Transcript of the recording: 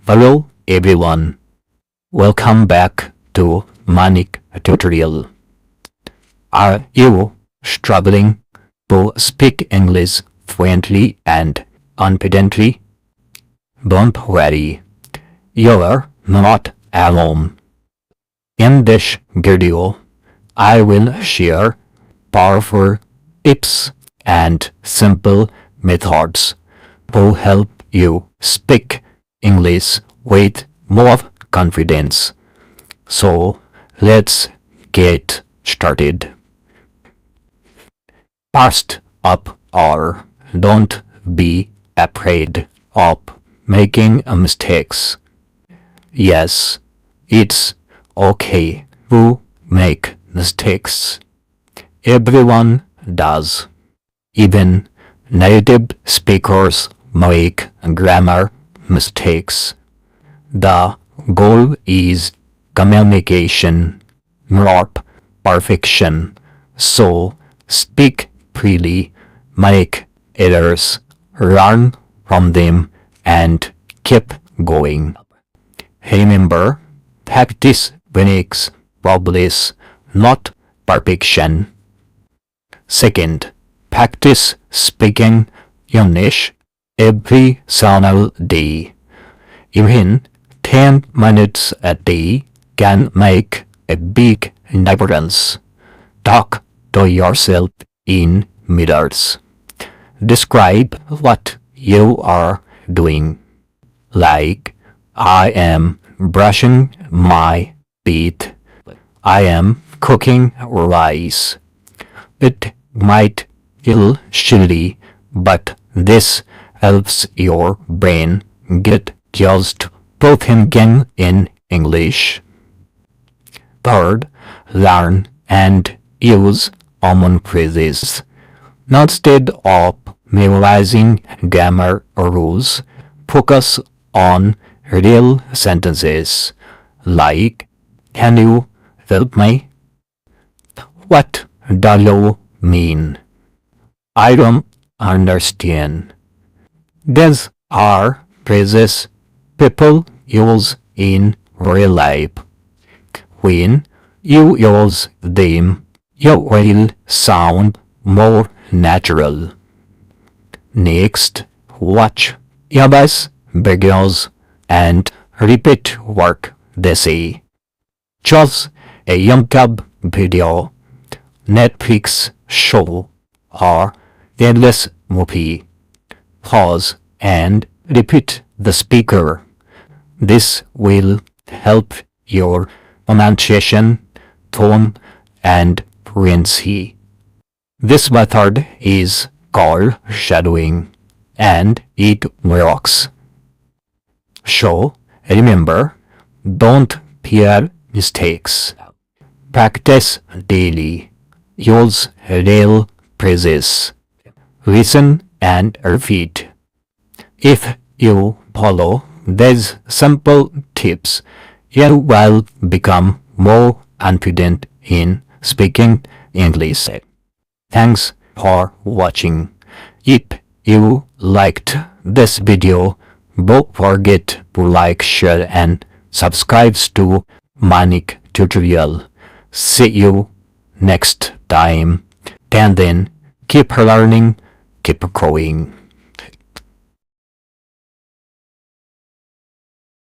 Hello everyone, welcome back to Manik tutorial. Are you struggling to speak English fluently and confidently? Don't worry, you're not alone. In this video, I will share powerful tips and simple methods to help you speak English with more confidence. So let's get started. First up are don't be afraid of making mistakes. Yes, it's okay to make mistakes. Everyone does. Even native speakers make grammar mistakes. The goal is communication, not perfection. So speak freely, make errors, learn from them, and keep going. Remember, practice makes progress, not perfection. Second, practice speaking English every single day. Even 10 minutes a day can make a big difference. Talk to yourself in mirrors. Describe what you are doing. Like, I am brushing my teeth. I am cooking rice. It might feel silly, but this helps your brain get used to thinking in English. Third, learn and use common phrases. Instead of memorizing grammar rules, focus on real sentences like, can you help me? What do you mean? I don't understand. These are phrases people use in real life. When you use them, you will sound more natural. Next, watch English videos and repeat what they say. Choose a YouTube video, Netflix show, or endless movie. Pause and repeat the speaker. This will help your pronunciation, tone, and fluency. This method is called shadowing, and it works. So, remember, don't fear mistakes. Practice daily. Use real phrases. Listen and repeat. If you follow these simple tips, you will become more confident in speaking English. Thanks for watching. If you liked this video, don't forget to like, share, and subscribe to Manik tutorial. See you next time. And then keep learning, keep growing.